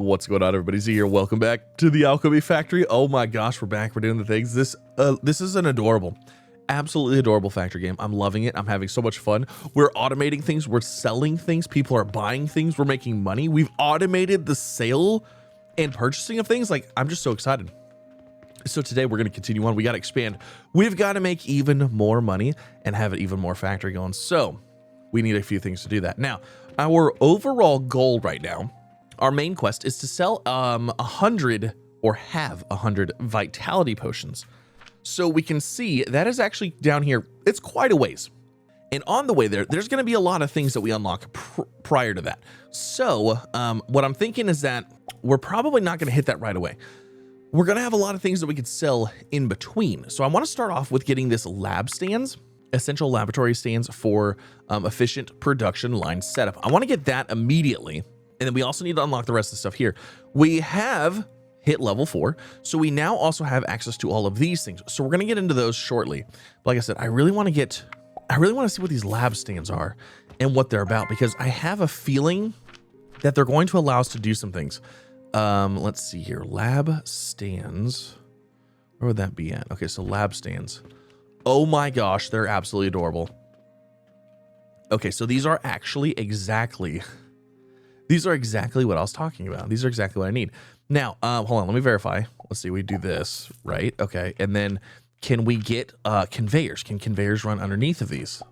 What's going on, everybody? Z here. Welcome back to the Alchemy Factory. Oh my gosh, we're back. We're doing the things. This is an adorable, absolutely adorable factory game. I'm loving it. I'm having so much fun. We're automating things. We're selling things. People are buying things. We're making money. We've automated the sale and purchasing of things. Like, I'm just so excited. So today we're going to continue on. We got to expand. We've got to make even more money and have an even more factory going. So we need a few things to do that. Now, our overall goal right now, our main quest is to sell 100 or have 100 vitality potions. So we can see that is actually down here. It's quite a ways. And on the way there, there's going to be a lot of things that we unlock prior to that. So what I'm thinking is that we're probably not going to hit that right away. We're going to have a lot of things that we could sell in between. So I want to start off with getting this lab stands, essential laboratory stands for efficient production line setup. I want to get that immediately. And then we also need to unlock the rest of the stuff here. We have hit level 4. So we now also have access to all of these things. So we're going to get into those shortly. But like I said, I really want to see what these lab stands are and what they're about, because I have a feeling that they're going to allow us to do some things. Let's see here. Lab stands. Where would that be at? Okay, so lab stands. Oh my gosh, they're absolutely adorable. Okay, so these are actually exactly what I was talking about. These are exactly what I need. Now, hold on, let me verify. Let's see, we do this, right? Okay, and then can we get conveyors? Can conveyors run underneath of these?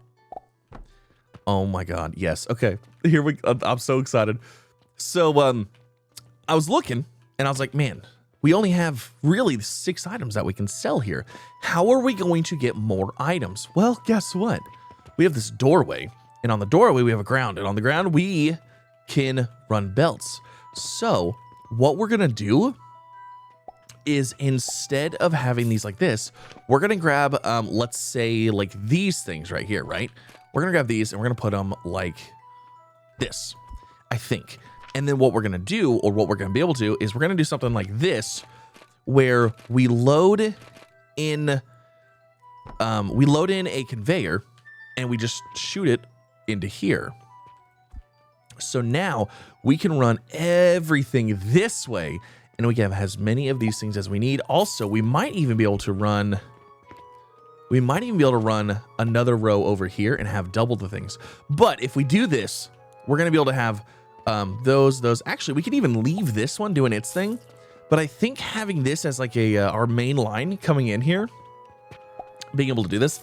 Oh my God, yes. Okay, here I'm so excited. So, I was looking and I was like, man, we only have really 6 items that we can sell here. How are we going to get more items? Well, guess what? We have this doorway, and on the doorway we have a ground, and on the ground we can run belts. So what we're gonna do is, instead of having these like this, we're gonna grab let's say like these things right here, right? We're gonna grab these and we're gonna put them like this, I think. And then what we're gonna do, or what we're gonna be able to, is we're gonna do something like this, where we load in a conveyor and we just shoot it into here. So now we can run everything this way, and we can have as many of these things as we need. Also, we might even be able to run another row over here and have double the things. But if we do this, we're going to be able to have those. Actually, we can even leave this one doing its thing. But I think having this as like our main line coming in here, being able to do this,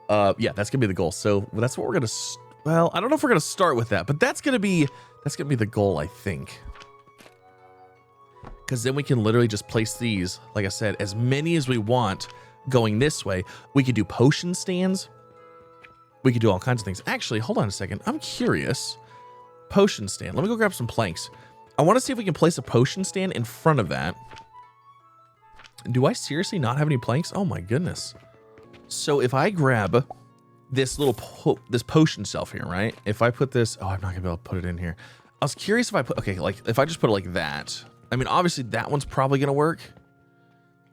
yeah, that's gonna be the goal. So that's what we're gonna. Well, I don't know if we're gonna start with that, but that's gonna be the goal, I think. Because then we can literally just place these, like I said, as many as we want going this way. We could do potion stands. We could do all kinds of things. Actually, hold on a second. I'm curious. Potion stand. Let me go grab some planks. I want to see if we can place a potion stand in front of that. Do I seriously not have any planks? Oh my goodness. So if I grab this little this potion shelf here, right? If I put this, oh, I'm not gonna be able to put it in here. I was curious if I put, okay, like if I just put it like that. I mean, obviously that one's probably gonna work.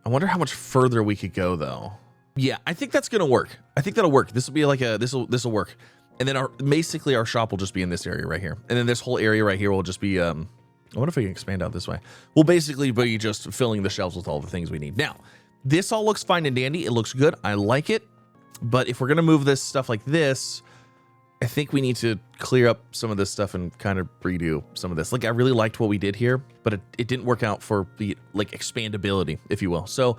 I wonder how much further we could go though. Yeah, I think that's gonna work. I think that'll work. This will be like this will work. And then basically our shop will just be in this area right here. And then this whole area right here will just be, I wonder if we can expand out this way. We'll basically be just filling the shelves with all the things we need. Now, this all looks fine and dandy. It looks good. I like it. But if we're going to move this stuff like this, I think we need to clear up some of this stuff and kind of redo some of this. Like, I really liked what we did here, but it didn't work out for the like expandability, if you will. So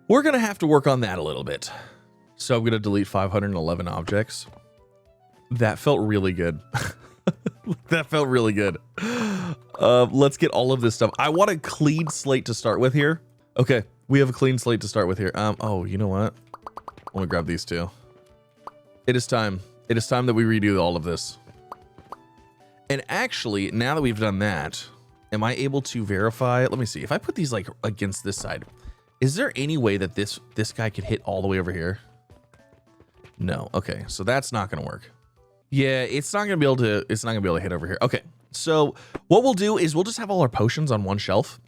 we're going to have to work on that a little bit. So I'm going to delete 511 objects. That felt really good. That felt really good. Let's get all of this stuff. I want a clean slate to start with here. Okay, we have a clean slate to start with here. Oh, you know what? Let me grab these two. It is time. It is time that we redo all of this. And actually, now that we've done that, am I able to verify? Let me see. If I put these like against this side, is there any way that this guy could hit all the way over here? No. Okay, so that's not going to work. Yeah, it's not gonna be able to hit over here. Okay, so what we'll do is we'll just have all our potions on one shelf.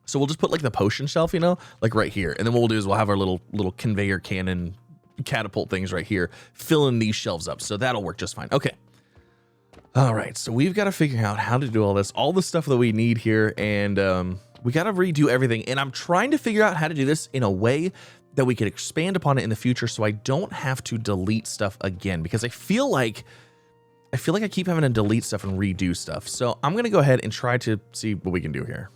So we'll just put like the potion shelf, you know, like right here. And then what we'll do is we'll have our little conveyor cannon catapult things right here, filling these shelves up. So that'll work just fine. Okay. All right, so we've got to figure out how to do all this, all the stuff that we need here, and we got to redo everything. And I'm trying to figure out how to do this in a way that we could expand upon it in the future, so I don't have to delete stuff again, because I feel like I keep having to delete stuff and redo stuff. So I'm gonna go ahead and try to see what we can do here.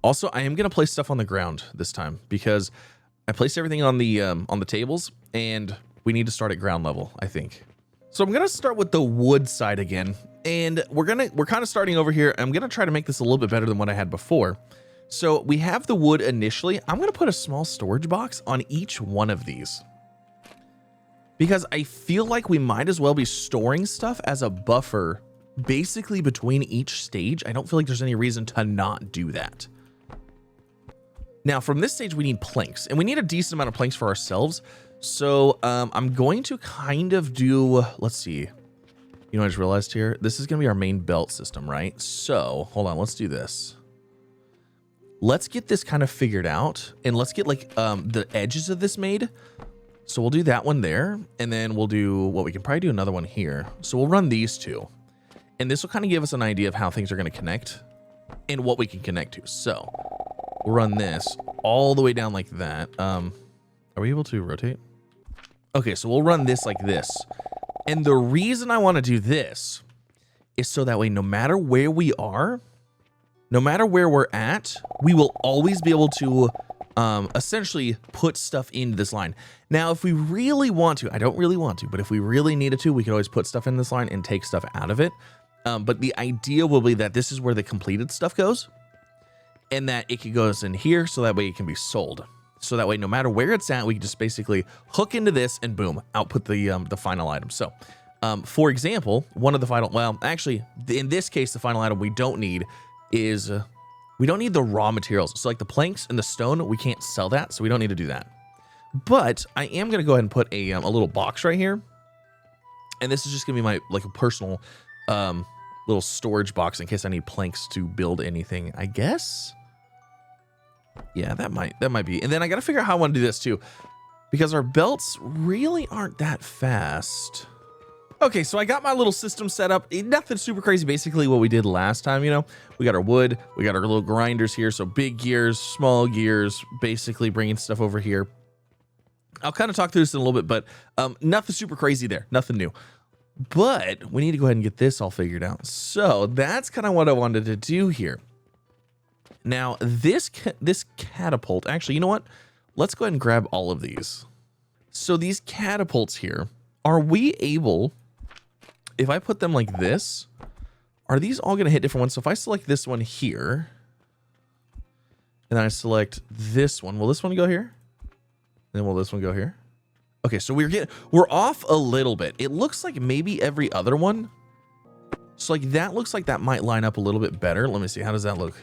Also, I am gonna place stuff on the ground this time because I placed everything on the tables, and we need to start at ground level, I think. So I'm gonna start with the wood side again, and we're kind of starting over here. I'm gonna try to make this a little bit better than what I had before. So we have the wood initially. I'm gonna put a small storage box on each one of these, because I feel like we might as well be storing stuff as a buffer basically between each stage. I don't feel like there's any reason to not do that. Now from this stage, we need planks, and we need a decent amount of planks for ourselves. So I'm going to kind of do, let's see. You know what I just realized here? This is going to be our main belt system, right? So hold on, let's do this. Let's get this kind of figured out, and let's get like the edges of this made. So we'll do that one there, and then we'll do, well, we can probably do another one here. So we'll run these two, and this will kind of give us an idea of how things are going to connect and what we can connect to. So we'll run this all the way down like that. Are we able to rotate? Okay, so we'll run this like this. And the reason I want to do this is so that way, no matter where we are, no matter where we're at, we will always be able to essentially put stuff into this line. Now, if we really want to, I don't really want to, but if we really needed to, we could always put stuff in this line and take stuff out of it. But the idea will be that this is where the completed stuff goes, and that it goes in here so that way it can be sold. So that way, no matter where it's at, we can just basically hook into this and boom, output the final item. So, for example, one of the final, well, actually, in this case, the final item we don't need is, we don't need the raw materials. So like the planks and the stone, we can't sell that, so we don't need to do that. But I am going to go ahead and put a little box right here. And this is just going to be my, like, a personal little storage box in case I need planks to build anything, I guess. Yeah, that might be. And then I got to figure out how I want to do this too, because our belts really aren't that fast. Okay, so I got my little system set up. Nothing super crazy, basically what we did last time, you know. We got our wood, we got our little grinders here, so big gears, small gears, basically bringing stuff over here. I'll kind of talk through this in a little bit, but nothing super crazy there, nothing new. But we need to go ahead and get this all figured out. So that's kind of what I wanted to do here. Now, this catapult, actually, you know what? Let's go ahead and grab all of these. So these catapults here, are we able, if I put them like this, are these all going to hit different ones? So if I select this one here, and then I select this one, will this one go here? And then will this one go here? Okay, so we're off a little bit. It looks like maybe every other one. So like that looks like that might line up a little bit better. Let me see. How does that look?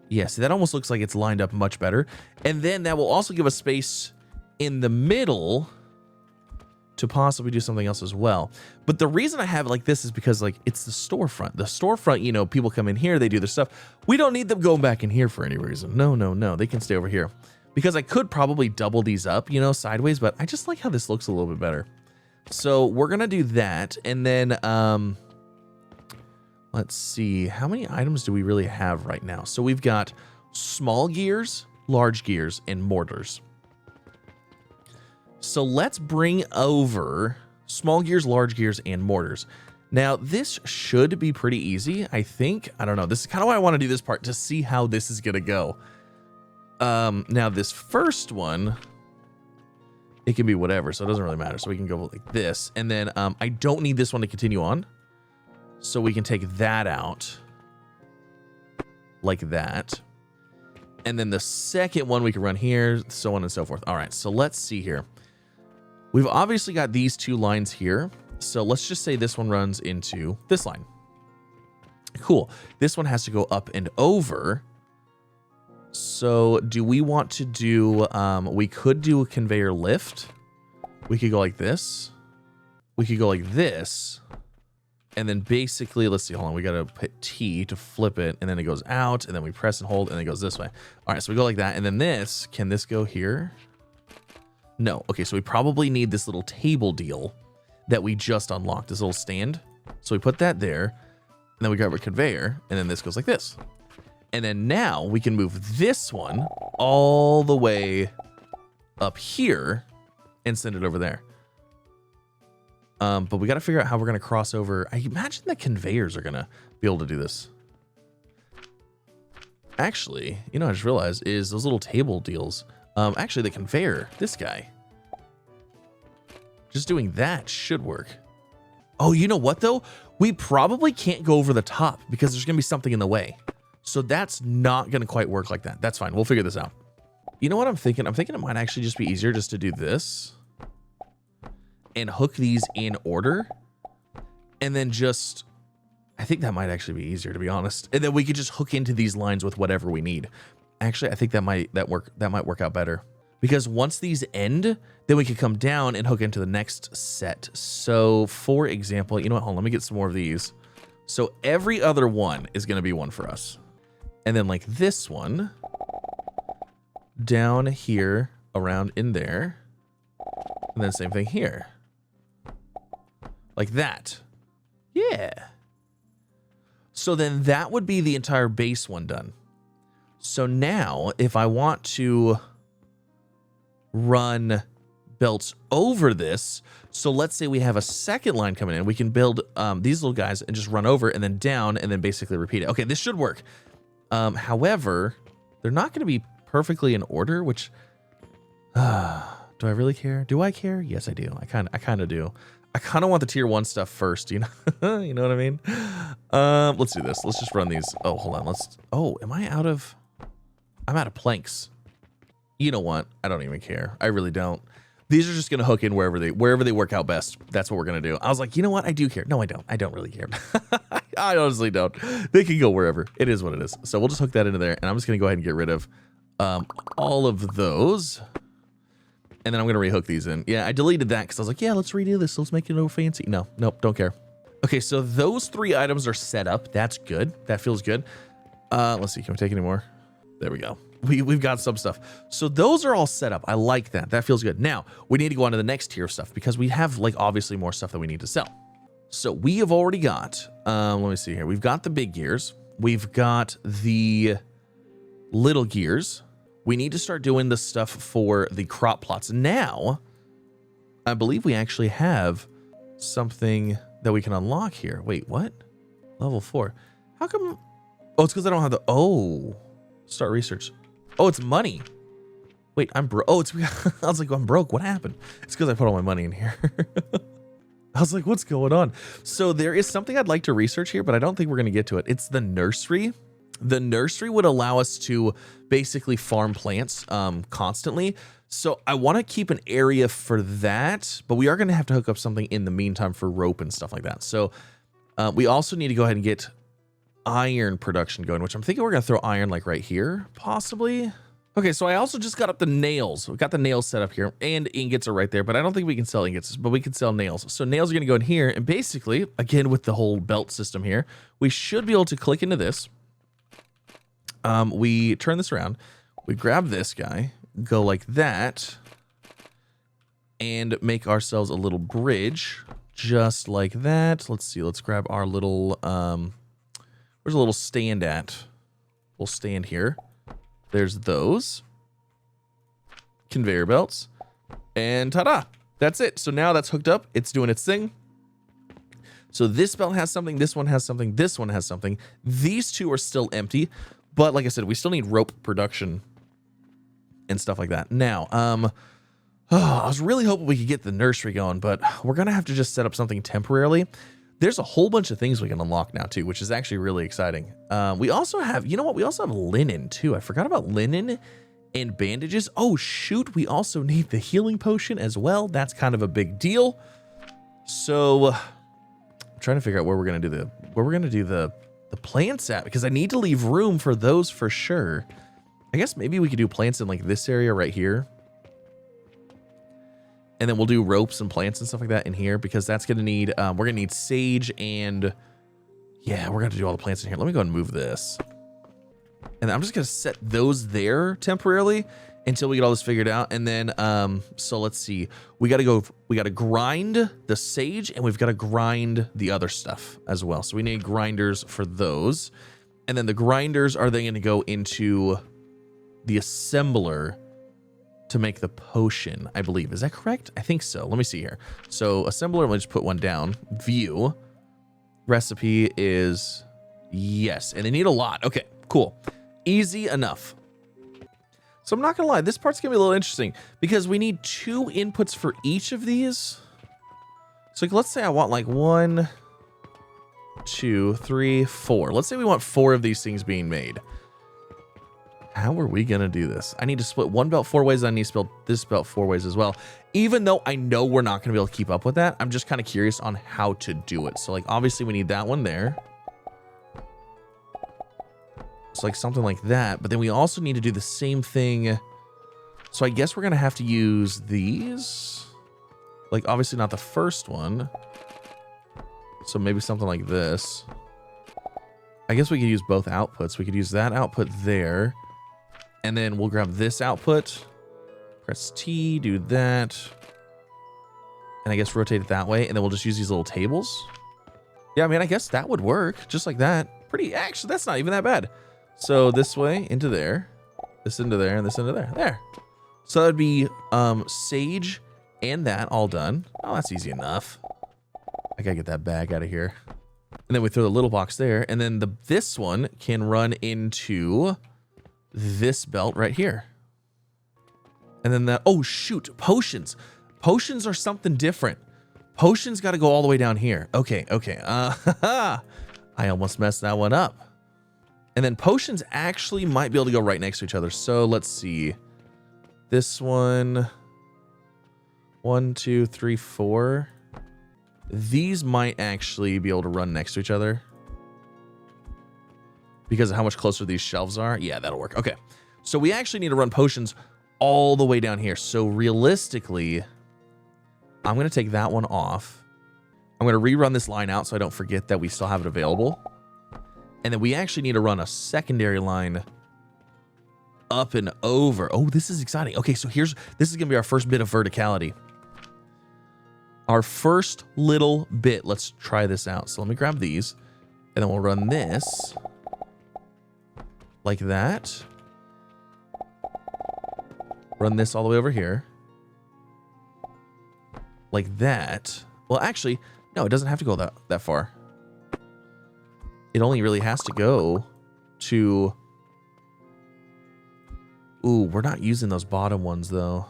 Yeah, see, that almost looks like it's lined up much better. And then that will also give us space in the middle to possibly do something else as well. But the reason I have it like this is because, like, it's the storefront. The storefront, you know, people come in here, they do their stuff. We don't need them going back in here for any reason. No, no, no. They can stay over here. Because I could probably double these up, you know, sideways, but I just like how this looks a little bit better. So we're going to do that. And then, let's see, how many items do we really have right now? So we've got small gears, large gears, and mortars. So let's bring over small gears, large gears, and mortars. Now, this should be pretty easy, I think. I don't know. This is kind of why I want to do this part, to see how this is going to go. Now, this first one, it can be whatever, so it doesn't really matter. So we can go like this. And then I don't need this one to continue on. So we can take that out like that. And then the second one we can run here, so on and so forth. All right, so let's see here. We've obviously got these two lines here. So let's just say this one runs into this line. Cool. This one has to go up and over. So do we want to do, we could do a conveyor lift. We could go like this. We could go like this. And then basically, let's see, hold on. We got to hit T to flip it. And then it goes out. And then we press and hold. And it goes this way. All right, so we go like that. And then this, can this go here? No. Okay, so we probably need this little table deal that we just unlocked. This little stand. So we put that there, and then we grab a conveyor, and then this goes like this. And then now we can move this one all the way up here and send it over there. But we got to figure out how we're going to cross over. I imagine the conveyors are going to be able to do this. Actually, you know, I just realized is those little table deals. Actually, the conveyor, this guy, just doing that should work. Oh, you know what though? We probably can't go over the top because there's gonna be something in the way. So that's not gonna quite work like that. That's fine. We'll figure this out. You know what I'm thinking? I'm thinking it might actually just be easier just to do this and hook these in order. And then just, I think that might actually be easier, to be honest. And then we could just hook into these lines with whatever we need. Actually, I think that might work out better. Because once these end, then we could come down and hook into the next set. So for example, you know what, hold on, let me get some more of these. So every other one is gonna be one for us. And then like this one, down here, around in there, and then same thing here. Like that. Yeah. So then that would be the entire base one done. So now if I want to run belts over this, so let's say we have a second line coming in, we can build these little guys and just run over and then down and then basically repeat it. Okay, this should work. However, they're not going to be perfectly in order, which do I really care? Do I care? Yes, I do. I kind of do. I kind of want the tier 1 stuff first, you know. You know what I mean? Let's do this. Let's just run these. Oh, hold on. I'm out of planks. You know what? I don't even care. I really don't. These are just going to hook in wherever they work out best. That's what we're going to do. I was like, you know what? I do care. No, I don't. I don't really care. I honestly don't. They can go wherever. It is what it is. So we'll just hook that into there. And I'm just going to go ahead and get rid of all of those. And then I'm going to rehook these in. Yeah, I deleted that because I was like, yeah, let's redo this. Let's make it over fancy. No, nope, don't care. Okay, so those 3 items are set up. That's good. That feels good. Let's see. Can we take any more? There we go. We've got some stuff. So those are all set up. I like that. That feels good. Now, we need to go on to the next tier of stuff because we have, like, obviously more stuff that we need to sell. So we have already got, let me see here. We've got the big gears. We've got the little gears. We need to start doing the stuff for the crop plots. Now, I believe we actually have something that we can unlock here. Wait, what? Level 4. How come? Oh, it's because I don't have the, start research. Oh, it's money. Wait, I'm broke. Oh, I was like, I'm broke. What happened? It's because I put all my money in here. I was like, what's going on? So there is something I'd like to research here, but I don't think we're going to get to it. It's the nursery. The nursery would allow us to basically farm plants constantly. So I want to keep an area for that, but we are going to have to hook up something in the meantime for rope and stuff like that. So we also need to go ahead and get iron production going, which I'm thinking we're going to throw iron like right here, possibly. Okay, so I also just got up the nails. We got the nails set up here, and ingots are right there, but I don't think we can sell ingots, but we can sell nails. So nails are going to go in here, and basically, again, with the whole belt system here, we should be able to click into this. We turn this around, we grab this guy, go like that, and make ourselves a little bridge, just like that. Let's see, let's grab our little, where's a little stand at? We'll stand here. There's those conveyor belts, and ta-da, that's it. So now that's hooked up, it's doing its thing. So this belt has something, this one has something, this one has something. These two are still empty, but like I said, we still need rope production and stuff like that. Now, I was really hoping we could get the nursery going, but we're gonna have to just set up something temporarily. There's a whole bunch of things we can unlock now too, which is actually really exciting. We also have, you know what? We also have linen too. I forgot about linen and bandages. Oh shoot, we also need the healing potion as well. That's kind of a big deal. So I'm trying to figure out where we're gonna do the plants at, because I need to leave room for those for sure. I guess maybe we could do plants in like this area right here. And then we'll do ropes and plants and stuff like that in here, because that's going to need, we're going to need sage, and yeah, we're going to do all the plants in here. Let me go and move this. And I'm just going to set those there temporarily until we get all this figured out. And then, so let's see. We got to grind the sage, and we've got to grind the other stuff as well. So we need grinders for those. And then the grinders are then going to go into the assembler to make the potion, I believe. Is that correct? I think so. Let me see here. So assembler, let me just put one down. View. Recipe is yes. And they need a lot. Okay, cool. Easy enough. So I'm not going to lie. This part's going to be a little interesting because we need 2 inputs for each of these. So like, let's say I want like 1, 2, 3, 4. Let's say we want 4 of these things being made. How are we going to do this? I need to split one belt 4 ways. I need to split this belt 4 ways as well. Even though I know we're not going to be able to keep up with that, I'm just kind of curious on how to do it. So like, obviously we need that one there. So like something like that. But then we also need to do the same thing. So I guess we're going to have to use these. Like obviously not the first one. So maybe something like this. I guess we could use both outputs. We could use that output there. And then we'll grab this output. Press T, do that. And I guess rotate it that way. And then we'll just use these little tables. Yeah, I mean, I guess that would work. Just like that. Pretty, actually, that's not even that bad. So this way into there. This into there, and this into there. There. So that would be sage and that all done. Oh, that's easy enough. I gotta get that bag out of here. And then we throw the little box there. And then this one can run into this belt right here. And then that, oh shoot, potions. Potions are something different. Potions got to go all the way down here. Okay. I almost messed that one up. And then potions actually might be able to go right next to each other. So let's see. This one. 1, 2, 3, 4. These might actually be able to run next to each other. Because of how much closer these shelves are. Yeah, that'll work. Okay. So we actually need to run potions all the way down here. So realistically, I'm going to take that one off. I'm going to rerun this line out so I don't forget that we still have it available. And then we actually need to run a secondary line up and over. Oh, this is exciting. Okay, so this is going to be our first bit of verticality. Our first little bit. Let's try this out. So let me grab these. And then we'll run this. Like that. Run this all the way over here. Like that. Well, actually, no, it doesn't have to go that far. It only really has to go to... Ooh, we're not using those bottom ones, though.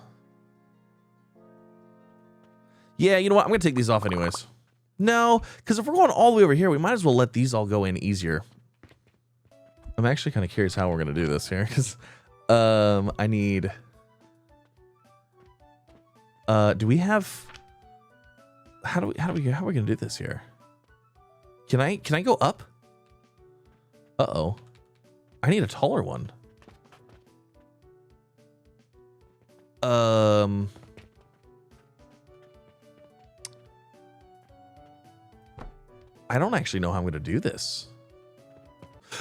Yeah, you know what? I'm going to take these off anyways. No, because if we're going all the way over here, we might as well let these all go in easier. I'm actually kind of curious how we're going to do this here, because I need... do we have... How are we going to do this here? Can I go up? Uh-oh. I need a taller one. I don't actually know how I'm going to do this.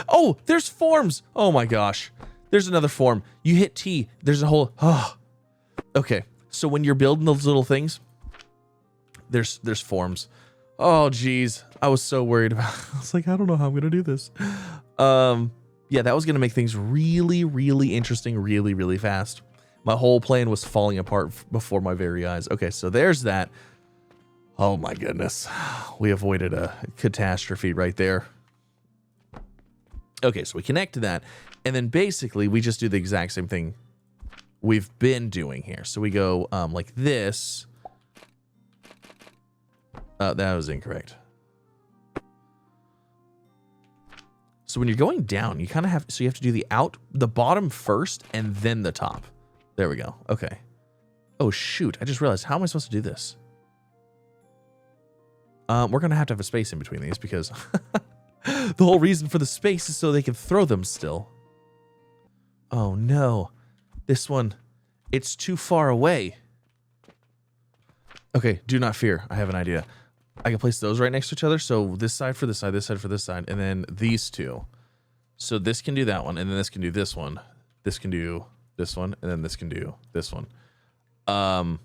Oh, there's forms. Oh my gosh. There's another form. You hit T. There's a whole... Oh. Okay. So when you're building those little things, there's forms. Oh, geez. I was so worried about... I was like, I don't know how I'm going to do this. Yeah, that was going to make things really, really interesting really, really fast. My whole plan was falling apart before my very eyes. Okay, so there's that. Oh my goodness. We avoided a catastrophe right there. Okay, so we connect to that. And then basically we just do the exact same thing we've been doing here. So we go like this. That was incorrect. So when you're going down, you kind of have, so you have to do the bottom first and then the top. There we go. Okay. Oh shoot. I just realized, how am I supposed to do this? We're going to have a space in between these because the whole reason for the space is so they can throw them still. Oh no. This one, it's too far away. Okay, do not fear. I have an idea. I can place those right next to each other. So this side for this side, this side for this side, and then these two. So this can do that one, and then this can do this one. This can do this one, and then this can do this one. And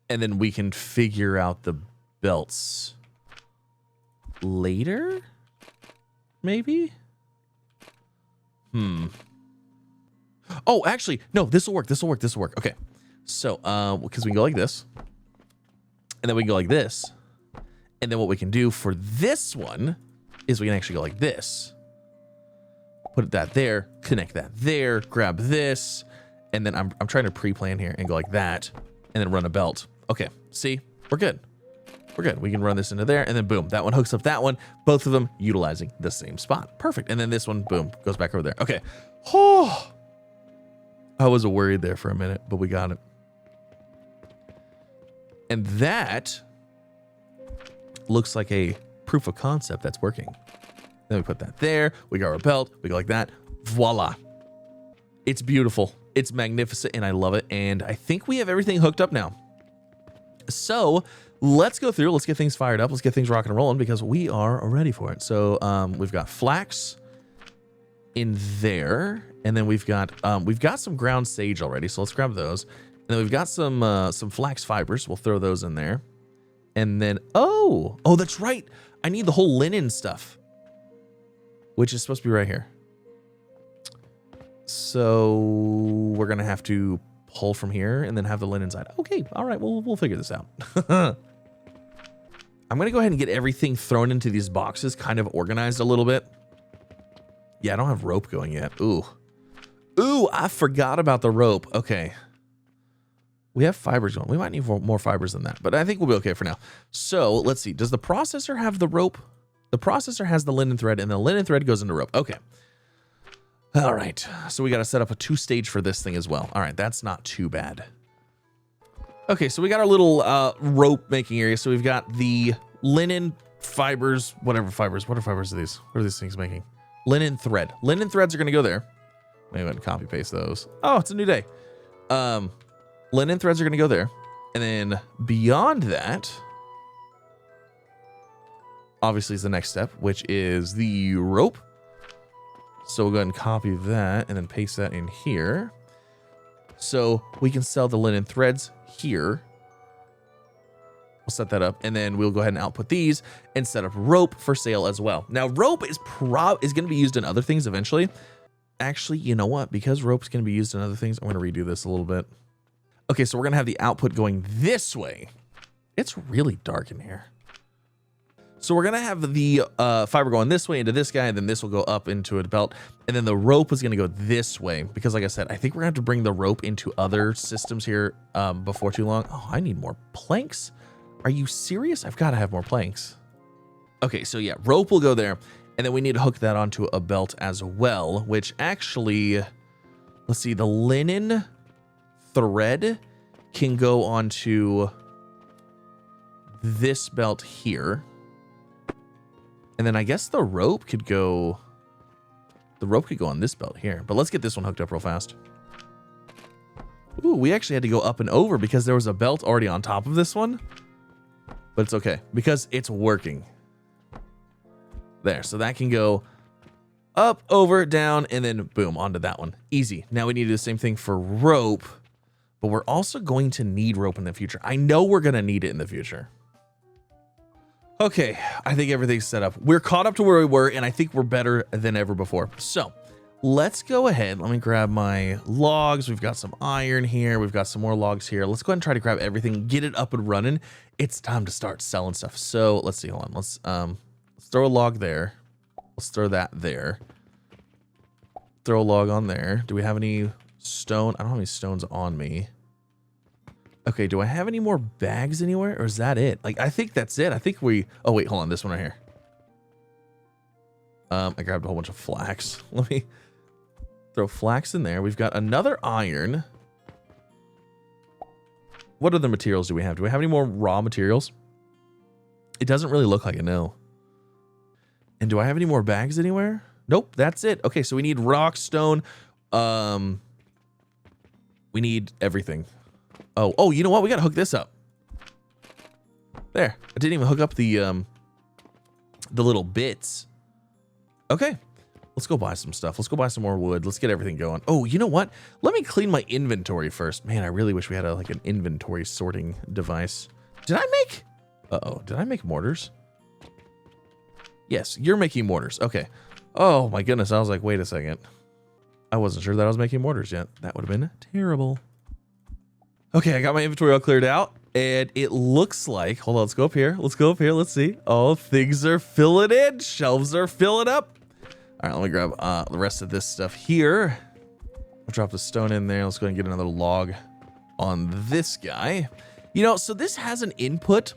then we can figure out the belts later, maybe? Oh, actually, no, this will work. This will work. This will work. Okay. So, because we can go like this, and then we can go like this. And then what we can do for this one is we can actually go like this. Put that there, connect that there, grab this, and then I'm trying to pre-plan here and go like that, and then run a belt. Okay, see? We're good. We're good. We can run this into there, and then boom, that one hooks up that one, both of them utilizing the same spot. Perfect. And then this one, boom, goes back over there. Okay. Oh, I was worried there for a minute, but we got it. And that looks like a proof of concept that's working. Then we put that there. We got our belt. We go like that. Voila. It's beautiful. It's magnificent, and I love it. And I think we have everything hooked up now. So let's go through. Let's get things fired up. Let's get things rocking and rolling because we are ready for it. So we've got flax in there, and then we've got some ground sage already. So let's grab those. And then we've got some flax fibers. We'll throw those in there. And then oh, that's right. I need the whole linen stuff, which is supposed to be right here. So we're gonna have to pull from here and then have the linen side. Okay, all right, we'll figure this out. I'm gonna go ahead and get everything thrown into these boxes, kind of organized a little bit. Yeah, I don't have rope going yet. Ooh, I forgot about the rope. Okay. We have fibers going. We might need more fibers than that, but I think we'll be okay for now. So let's see. Does the processor have the rope? The processor has the linen thread, and the linen thread goes into rope. Okay. All right. So we got to set up a 2-stage for this thing as well. All right. That's not too bad. Okay. So we got our little rope making area. So we've got the linen fibers, whatever fibers. What are fibers of these? What are these things making? Linen thread. Linen threads are going to go there. Maybe I can copy paste those. Oh, it's a new day. Linen threads are going to go there. And then beyond that, obviously is the next step, which is the rope. So we'll go ahead and copy that and then paste that in here. So we can sell the linen threads here. We'll set that up, and then we'll go ahead and output these and set up rope for sale as well. Now, rope is going to be used in other things eventually. Actually, you know what? Because rope's going to be used in other things, I'm going to redo this a little bit. Okay, so we're going to have the output going this way. It's really dark in here. So we're going to have the fiber going this way into this guy, and then this will go up into a belt. And then the rope is going to go this way because, like I said, I think we're going to have to bring the rope into other systems here before too long. Oh, I need more planks. Are you serious? I've got to have more planks. Okay, so yeah, rope will go there. And then we need to hook that onto a belt as well, which actually, let's see, the linen thread can go onto this belt here. And then I guess the rope could go on this belt here. But let's get this one hooked up real fast. Ooh, we actually had to go up and over because there was a belt already on top of this one. But it's okay because it's working. There, so that can go up, over, down, and then boom, onto that one. Easy. Now we need to do the same thing for rope, but we're also going to need rope in the future. I know we're going to need it in the future. Okay, I think everything's set up. We're caught up to where we were, and I think we're better than ever before. So let's go ahead. Let me grab my logs. We've got some iron here. We've got some more logs here. Let's go ahead and try to grab everything, get it up and running. It's time to start selling stuff. So let's see. Hold on. Let's throw a log there. Let's throw that there. Throw a log on there. Do we have any stone? I don't have any stones on me. Okay, do I have any more bags anywhere, or is that it? Like, I think that's it. I think we... Oh, wait, hold on. This one right here. I grabbed a whole bunch of flax. Let me throw flax in there. We've got another iron. What other materials do we have? Do we have any more raw materials? It doesn't really look like it, no. And do I have any more bags anywhere? Nope, that's it. Okay, so we need rock, stone. We need everything. Oh, you know what? We gotta hook this up. There. I didn't even hook up the little bits. Okay. Let's go buy some stuff. Let's go buy some more wood. Let's get everything going. Oh, you know what? Let me clean my inventory first. Man, I really wish we had like an inventory sorting device. Did I make... Uh-oh. Did I make mortars? Yes, you're making mortars. Okay. Oh, my goodness. I was like, wait a second. I wasn't sure that I was making mortars yet. That would have been terrible. Okay, I got my inventory all cleared out. And it looks like... Hold on, let's go up here. Let's go up here. Let's see. Oh, things are filling in. Shelves are filling up. All right, let me grab the rest of this stuff here. I'll drop the stone in there. Let's go ahead and get another log on this guy. You know, so this has an input.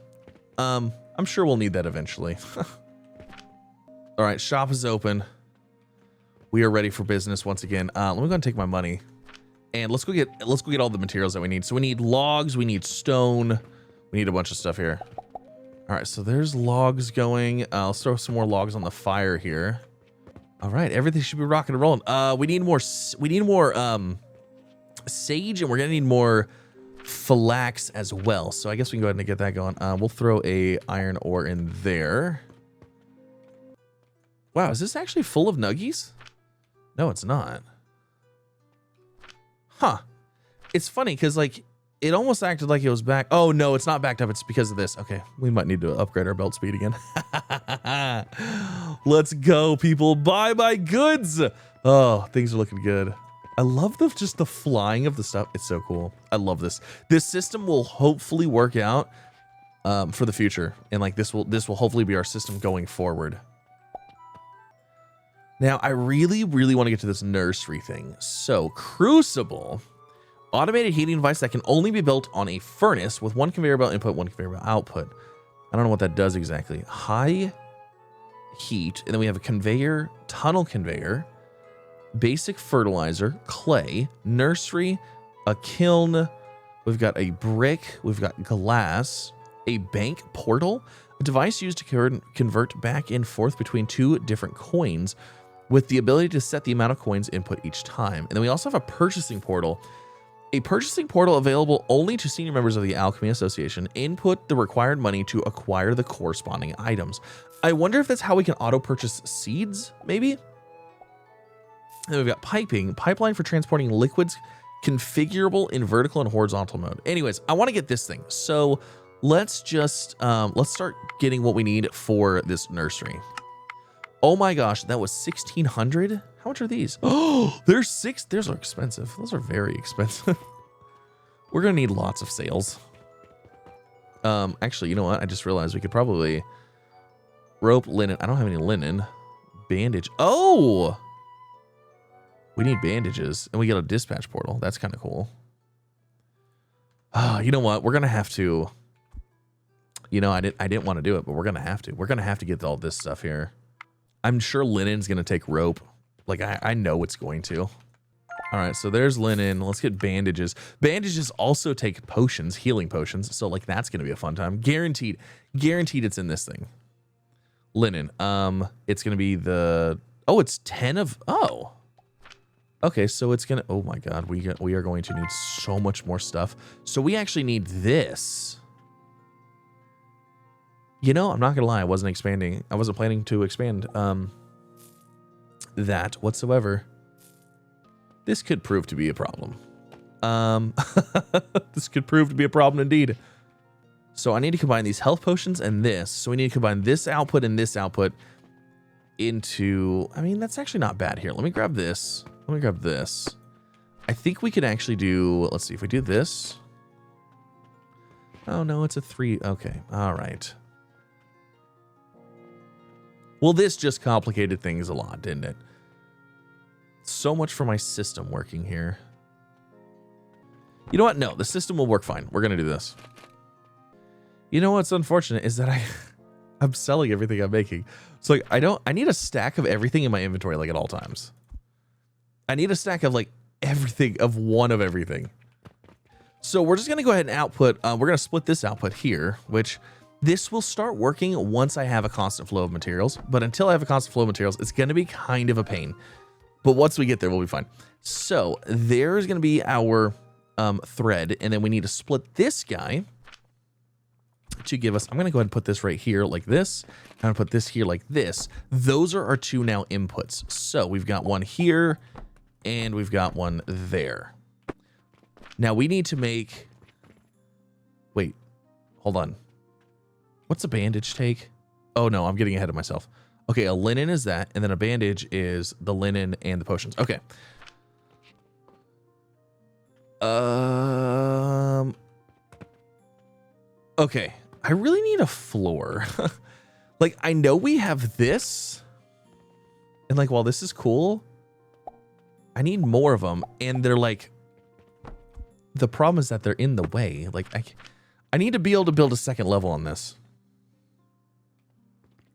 I'm sure we'll need that eventually. All right, shop is open. We are ready for business once again. Let me go and take my money, and let's go get all the materials that we need. So we need logs, we need stone, we need a bunch of stuff here. All right, so there's logs going. Let's throw some more logs on the fire here. All right, everything should be rocking and rolling. We need more sage, and we're gonna need more flax as well. So I guess we can go ahead and get that going. We'll throw a iron ore in there. Wow, is this actually full of nuggies? No, it's not. Huh. It's funny because like it almost acted like it was back. Oh no, it's not backed up. It's because of this. Okay, we might need to upgrade our belt speed again. Let's go, people. Buy my goods. Oh, things are looking good. I love just the flying of the stuff. It's so cool. I love this. This system will hopefully work out for the future, and like this will hopefully be our system going forward. Now, I really, really want to get to this nursery thing. So, Crucible, automated heating device that can only be built on a furnace with one conveyor belt input, one conveyor belt output. I don't know what that does exactly. High heat, and then we have a conveyor, tunnel conveyor, basic fertilizer, clay, nursery, a kiln. We've got a brick, we've got glass, a bank portal, a device used to convert back and forth between two different coins, with the ability to set the amount of coins input each time. And then we also have a purchasing portal. A purchasing portal available only to senior members of the Alchemy Association. Input the required money to acquire the corresponding items. I wonder if that's how we can auto-purchase seeds, maybe? And we've got piping. Pipeline for transporting liquids, configurable in vertical and horizontal mode. Anyways, I want to get this thing. So let's just, let's start getting what we need for this nursery. Oh my gosh, that was 1,600? How much are these? Oh, there's 6. Those are expensive. Those are very expensive. We're gonna need lots of sales. Actually, you know what? I just realized we could probably rope, linen. I don't have any linen. Bandage. Oh! We need bandages, and we get a dispatch portal. That's kind of cool. You know what? We're gonna have to. You know, I didn't want to do it, but we're gonna have to. We're gonna have to get all this stuff here. I'm sure linen's going to take rope. Like, I know it's going to. All right, so there's linen. Let's get bandages. Bandages also take potions, healing potions. So, like, that's going to be a fun time. Guaranteed. Guaranteed it's in this thing. Linen. It's going to be the... Oh, it's 10 of... Oh. Okay, so it's going to... Oh, my God. We are going to need so much more stuff. So, we actually need this. You know, I'm not gonna lie, I wasn't planning to expand that whatsoever. This could prove to be a problem. This could prove to be a problem indeed. So I need to combine these health potions and this. So we need to combine this output and this output into, I mean, that's actually not bad here. Let me grab this. Let me grab this. I think we could actually do, let's see, if we do this. Oh no, it's a 3. Okay, all right. Well, this just complicated things a lot, didn't it? So much for my system working here. You know what? No, the system will work fine. We're going to do this. You know what's unfortunate is that I'm selling everything I'm making. So like, I need a stack of everything in my inventory like at all times. I need a stack of like everything, of one of everything. So we're just going to go ahead and output. We're going to split this output here, which... This will start working once I have a constant flow of materials, but until I have a constant flow of materials, it's going to be kind of a pain. But once we get there, we'll be fine. So there's going to be our thread, and then we need to split this guy to give us, I'm going to go ahead and put this right here like this. I'm going to put this here like this. Those are our two now inputs. So we've got one here and we've got one there. Now we need to make, wait, hold on. What's a bandage take? Oh no, I'm getting ahead of myself. Okay, a linen is that, and then a bandage is the linen and the potions. Okay. Okay, I really need a floor. Like, I know we have this, and like, while this is cool, I need more of them, and they're like, the problem is that they're in the way. Like, I need to be able to build a second level on this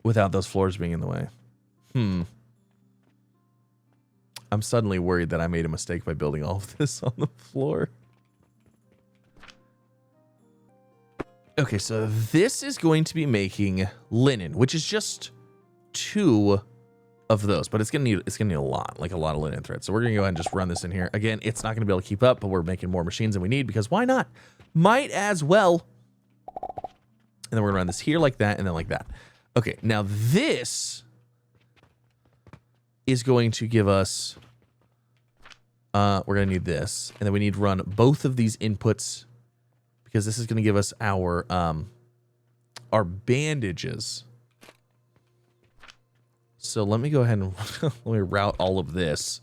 without those floors being in the way. I'm suddenly worried that I made a mistake by building all of this on the floor. Okay, so this is going to be making linen, which is just 2 of those, but it's gonna need a lot, like a lot of linen threads. So we're gonna go ahead and just run this in here. Again, it's not gonna be able to keep up, but we're making more machines than we need because why not? Might as well. And then we're gonna run this here like that and then like that. Okay, now this is going to give us, we're gonna need this, and then we need to run both of these inputs because this is gonna give us our bandages. So let me go ahead and let me route all of this.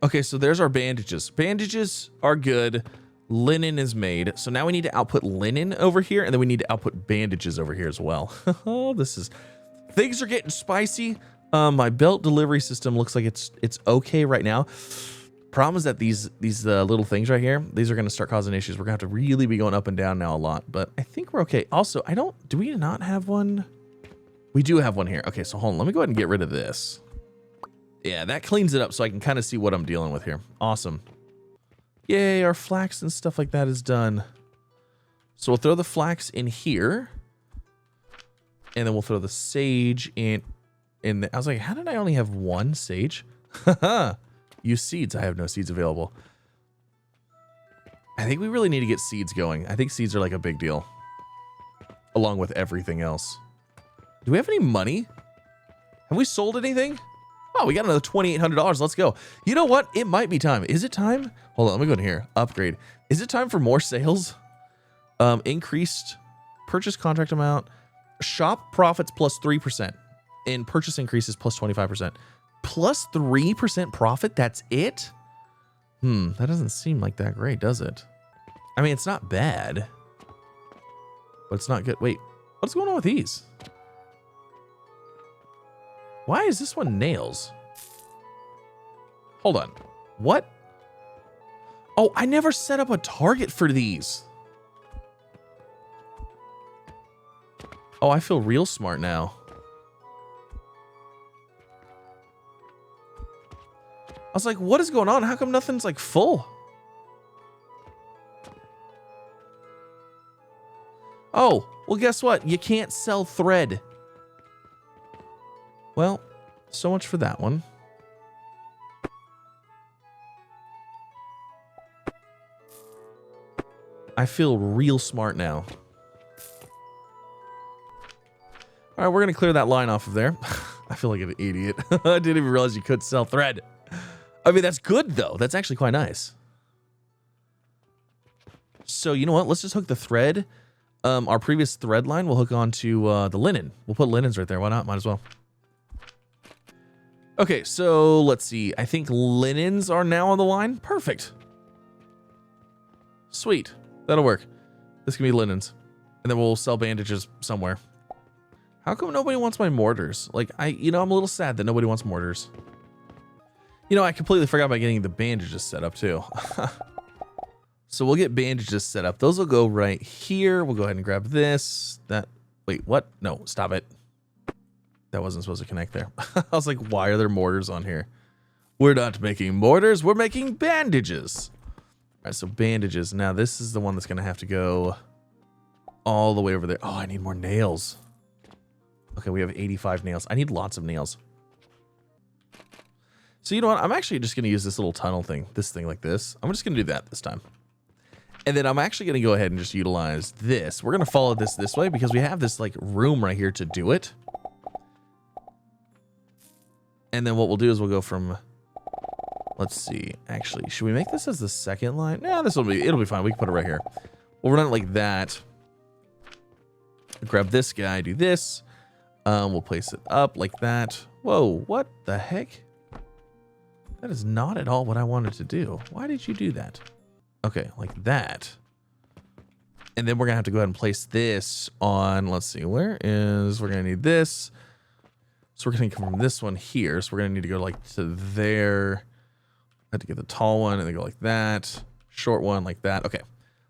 Okay, so there's our bandages. Bandages are good. Linen is made. So now we need to output linen over here, and then we need to output bandages over here as well. Oh, things are getting spicy. My belt delivery system looks like it's okay right now. Problem is that these little things right here, these are going to start causing issues. We're going to have to really be going up and down now a lot, but I think we're okay. Also, do we not have one? We do have one here. Okay, so hold on. Let me go ahead and get rid of this. Yeah, that cleans it up so I can kind of see what I'm dealing with here. Awesome. Yay, our flax and stuff like that is done. So we'll throw the flax in here. And then we'll throw the sage in. I was like, how did I only have 1 sage? Haha. Use seeds. I have no seeds available. I think we really need to get seeds going. I think seeds are like a big deal. Along with everything else. Do we have any money? Have we sold anything? Oh, we got another $2,800. Let's go. You know what? It might be time. Is it time? Hold on. Let me go in here. Upgrade. Is it time for more sales? Increased purchase contract amount. Shop profits plus 3%. And purchase increases plus 25%. Plus 3% profit? That's it? That doesn't seem like that great, does it? I mean, it's not bad. But it's not good. Wait, what's going on with these? Why is this one nails? Hold on. What? Oh, I never set up a target for these. Oh, I feel real smart now. I was like, what is going on? How come nothing's like full? Oh, well, guess what? You can't sell thread. Well, so much for that one. I feel real smart now. All right, we're going to clear that line off of there. I feel like an idiot. I didn't even realize you could sell thread. I mean, that's good, though. That's actually quite nice. So, you know what? Let's just hook the thread. Our previous thread line will hook onto the linen. We'll put linens right there. Why not? Might as well. Okay, so let's see. I think linens are now on the line. Perfect. Sweet. That'll work. This can be linens. And then we'll sell bandages somewhere. How come nobody wants my mortars? Like, I'm a little sad that nobody wants mortars. You know, I completely forgot about getting the bandages set up too. So we'll get bandages set up. Those will go right here. We'll go ahead and grab this. Wait, what? No, stop it. That wasn't supposed to connect there. I was like, why are there mortars on here? We're not making mortars. We're making bandages. All right, so bandages. Now this is the one that's going to have to go all the way over there. Oh, I need more nails. Okay, we have 85 nails. I need lots of nails. So you know what? I'm actually just going to use this little tunnel thing. This thing like this. I'm just going to do that this time. And then I'm actually going to go ahead and just utilize this. We're going to follow this way because we have this like room right here to do it. And then what we'll do is we'll go from, let's see, actually, should we make this as the second line? Nah, it'll be fine. We can put it right here. We'll run it like that. Grab this guy, do this. We'll place it up like that. Whoa, what the heck? That is not at all what I wanted to do. Why did you do that? Okay, like that. And then we're gonna have to go ahead and place this on, let's see, we're gonna need this. So we're gonna come from this one here. So we're gonna need to go like to there. I have to get the tall one and then go like that. Short one like that. Okay.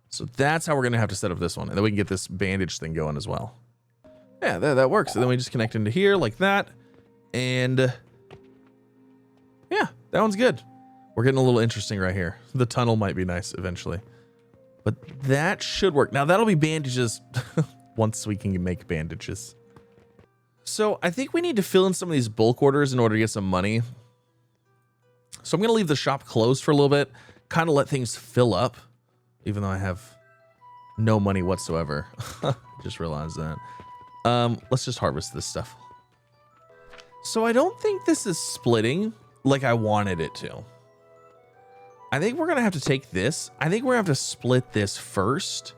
So that's how we're gonna have to set up this one. And then we can get this bandage thing going as well. Yeah, that works. And then we just connect into here like that. And yeah, that one's good. We're getting a little interesting right here. The tunnel might be nice eventually. But that should work. Now that'll be bandages once we can make bandages. So I think we need to fill in some of these bulk orders in order to get some money. So I'm going to leave the shop closed for a little bit, kind of let things fill up, even though I have no money whatsoever. Just realized that. Let's just harvest this stuff. So I don't think this is splitting like I wanted it to. I think we're going to have to take this. I think we're going to have to split this first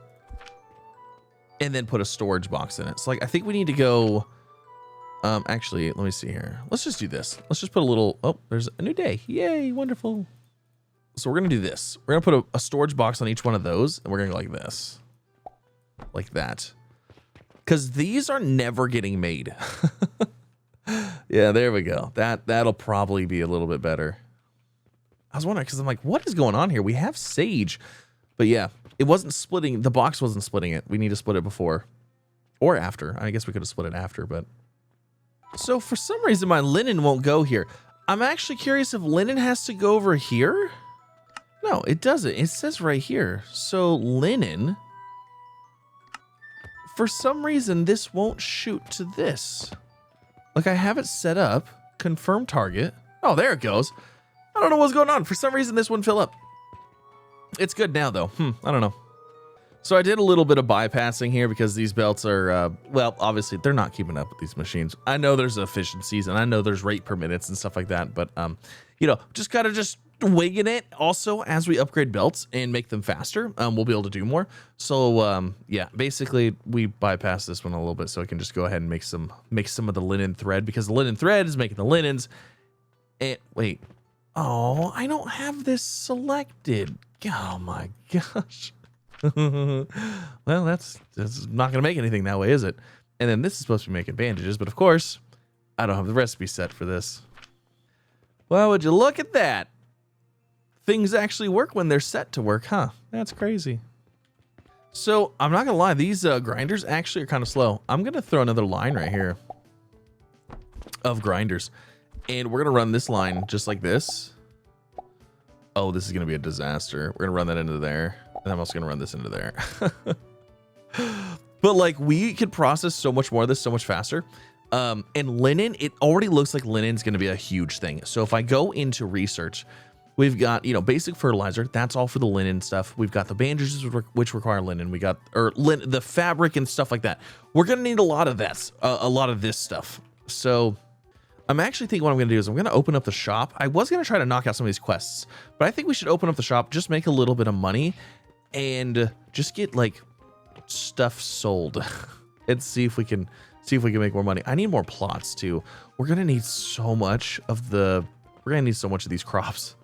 and then put a storage box in it. So like, I think we need to go, actually, let me see here. Let's just do this. Let's just put a little, oh, there's a new day. Yay. Wonderful. So we're going to do this. We're going to put a storage box on each one of those and we're going to go like this, like that. Cause these are never getting made. Yeah, there we go. That'll probably be a little bit better. I was wondering, because I'm like, what is going on here? We have sage. But yeah, it wasn't splitting. The box wasn't splitting it. We need to split it before or after. I guess we could have split it after, but. So for some reason, my linen won't go here. I'm actually curious if linen has to go over here. No, it doesn't. It says right here. So linen, for some reason, this won't shoot to this. Like I have it set up, confirm target. Oh, there it goes. I don't know what's going on. For some reason, this wouldn't fill up. It's good now, though. I don't know. So I did a little bit of bypassing here because these belts are, well, obviously, they're not keeping up with these machines. I know there's efficiencies, and I know there's rate per minutes and stuff like that, but, you know, just kind of just wigging it. Also, as we upgrade belts and make them faster, we'll be able to do more. So, yeah, basically, we bypass this one a little bit so I can just go ahead and make some of the linen thread because the linen thread is making the linens. And, wait. Oh, I don't have this selected. Oh my gosh. Well, that's not going to make anything that way, is it? And then this is supposed to be making bandages, but of course, I don't have the recipe set for this. Well, would you look at that? Things actually work when they're set to work, huh? That's crazy. So, I'm not going to lie, these grinders actually are kind of slow. I'm going to throw another line right here of grinders. And we're going to run this line just like this. Oh, this is going to be a disaster. We're going to run that into there. And I'm also going to run this into there. But like we could process so much more of this so much faster. And linen, it already looks like linen's going to be a huge thing. So if I go into research, we've got, you know, basic fertilizer. That's all for the linen stuff. We've got the bandages, which require linen. We got the fabric and stuff like that. We're going to need a lot of this, a lot of this stuff. So I'm actually thinking what I'm going to do is I'm going to open up the shop. I was going to try to knock out some of these quests, but I think we should open up the shop, just make a little bit of money and just get like stuff sold and see if we can make more money. I need more plots too. We're going to need so much of these crops.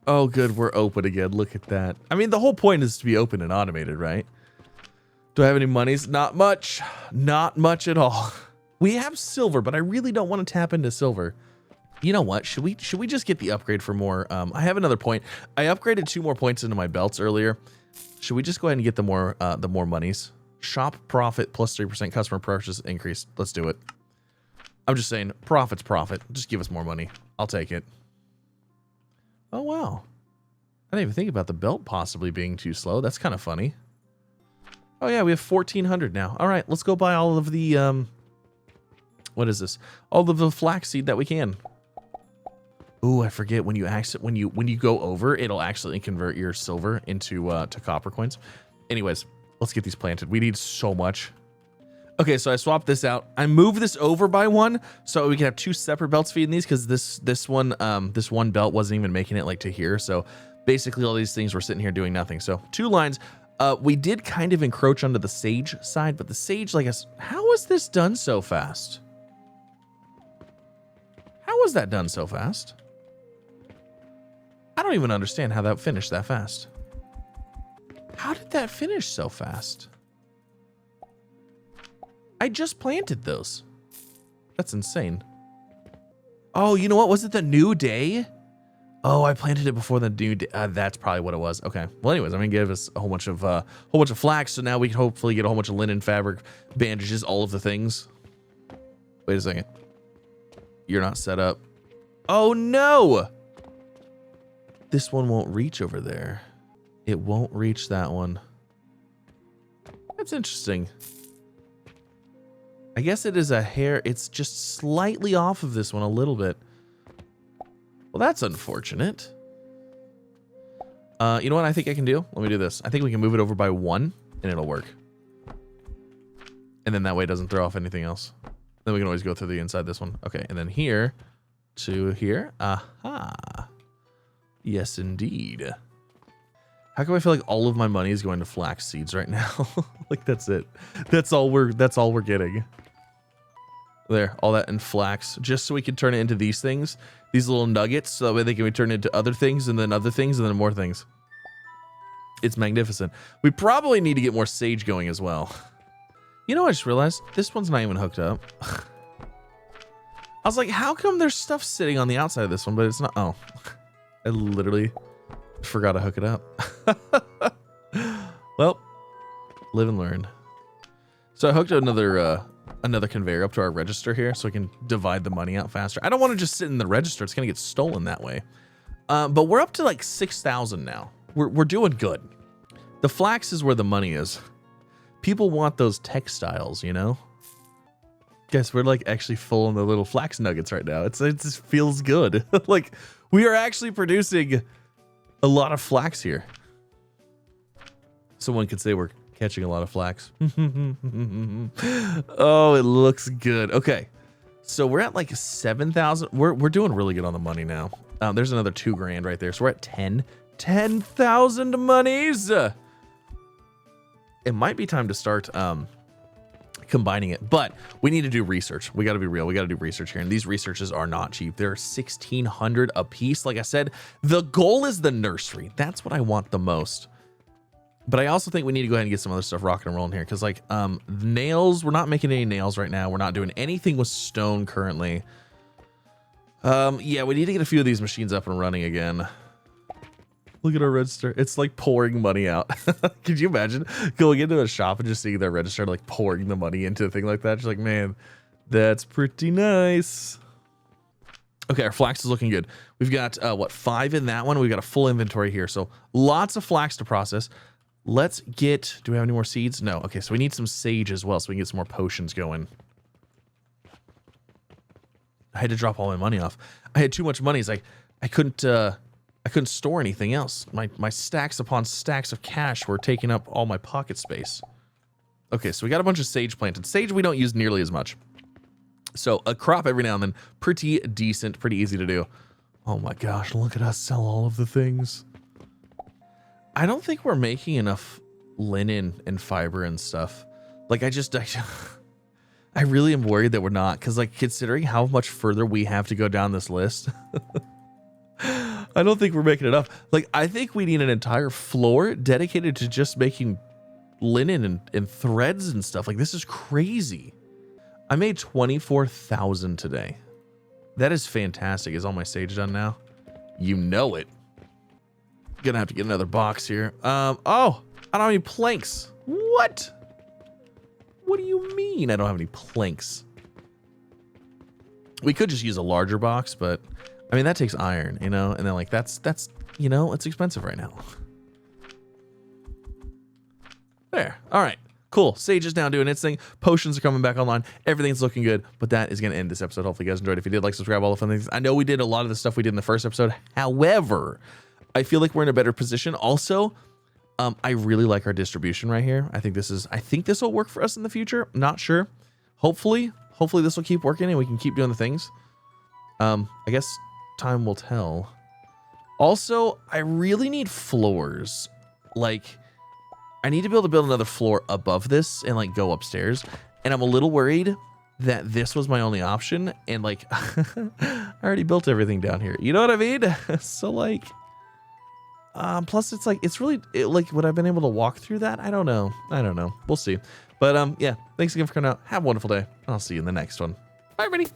Oh, good. We're open again. Look at that. I mean, the whole point is to be open and automated, right? Do I have any monies? Not much. Not much at all. We have silver, but I really don't want to tap into silver. You know what? Should we just get the upgrade for more? I have another point. I upgraded 2 more points into my belts earlier. Should we just go ahead and get the more monies? Shop profit plus 3% customer purchase increase. Let's do it. I'm just saying, profit's profit. Just give us more money. I'll take it. Oh, wow. I didn't even think about the belt possibly being too slow. That's kind of funny. Oh, yeah, we have 1,400 now. All right, let's go buy all of the... what is this? All of the flaxseed that we can. Oh, I forget when you go over, it'll actually convert your silver into to copper coins. Anyways, let's get these planted. We need so much. Okay, so I swapped this out. I moved this over by one so we can have two separate belts feeding these, because this one belt wasn't even making it like to here. So basically all these things were sitting here doing nothing. So 2 lines. We did kind of encroach onto the sage side, but the sage, like, how was this done so fast? How was that done so fast? I don't even understand how that finished that fast. How did that finish so fast? I just planted those. That's insane. Oh, you know what? Was it the new day? Oh, I planted it before the new day. That's probably what it was. Okay. Well, anyways, I'm gonna give us a whole bunch of flax, so now we can hopefully get a whole bunch of linen, fabric, bandages, all of the things. Wait a second. You're not set up. Oh no! This one won't reach over there. It won't reach that one. That's interesting. I guess it is a hair. It's just slightly off of this one a little bit. Well, that's unfortunate. You know what I think I can do? Let me do this. I think we can move it over by 1 and it'll work. And then that way it doesn't throw off anything else. Then we can always go through the inside this one. Okay, and then here to here. Aha. Yes, indeed. How come I feel like all of my money is going to flax seeds right now? Like that's it. That's all we're getting. There, all that in flax, just so we can turn it into these things, these little nuggets, so that way they can be turned into other things and then other things and then more things. It's magnificent. We probably need to get more sage going as well. You know, I just realized this one's not even hooked up. I was like, how come there's stuff sitting on the outside of this one, but it's not? Oh, I literally forgot to hook it up. Well, live and learn. So I hooked another conveyor up to our register here so we can divide the money out faster. I don't want to just sit in the register. It's going to get stolen that way. But we're up to like 6,000 now. We're doing good. The flax is where the money is. People want those textiles, you know? Guess we're like actually full on the little flax nuggets right now. It just feels good. Like we are actually producing a lot of flax here. Someone could say we're catching a lot of flax. Oh, it looks good. Okay. So we're at like 7,000. We're doing really good on the money now. There's another 2 grand right there. So we're at 10,000 monies. It might be time to start combining it, but we need to do research. We got to be real. We got to do research here. And these researches are not cheap. They're 1,600 a piece. Like I said, the goal is the nursery. That's what I want the most. But I also think we need to go ahead and get some other stuff rocking and rolling here. Cause like, nails, we're not making any nails right now. We're not doing anything with stone currently. Yeah, we need to get a few of these machines up and running again. Look at our register. It's like pouring money out. Could you imagine going into a shop and just seeing their register like pouring the money into a thing like that? Just like, man, that's pretty nice. Okay, our flax is looking good. We've got, what, 5 in that one? We've got a full inventory here. So lots of flax to process. Let's get, do we have any more seeds? No. Okay, so we need some sage as well so we can get some more potions going. I had to drop all my money off. I had too much money. It's like, I couldn't store anything else. My stacks upon stacks of cash were taking up all my pocket space. Okay, so we got a bunch of sage planted. Sage we don't use nearly as much. So a crop every now and then, pretty decent, pretty easy to do. Oh my gosh, look at us sell all of the things. I don't think we're making enough linen and fiber and stuff. Like I really am worried that we're not, because like considering how much further we have to go down this list. I don't think we're making enough. Like, I think we need an entire floor dedicated to just making linen and threads and stuff. Like, this is crazy. I made 24,000 today. That is fantastic. Is all my sage done now? You know it. Gonna have to get another box here. Oh, I don't have any planks. What? What do you mean I don't have any planks? We could just use a larger box, but I mean, that takes iron, you know, and then like that's, you know, it's expensive right now. There. All right. Cool. Sage is now doing its thing. Potions are coming back online. Everything's looking good. But that is going to end this episode. Hopefully you guys enjoyed. If you did, like, subscribe, all the fun things. I know we did a lot of the stuff we did in the first episode. However, I feel like we're in a better position. Also, I really like our distribution right here. I think this will work for us in the future. Not sure. Hopefully this will keep working and we can keep doing the things. I guess time will tell. Also, I really need floors. Like, I need to be able to build another floor above this and like go upstairs. And I'm a little worried that this was my only option. And like, I already built everything down here. You know what I mean? So like, plus it's like, like, would I have been able to walk through that? I don't know. We'll see. But yeah, thanks again for coming out. Have a wonderful day. I'll see you in the next one. Bye, everybody.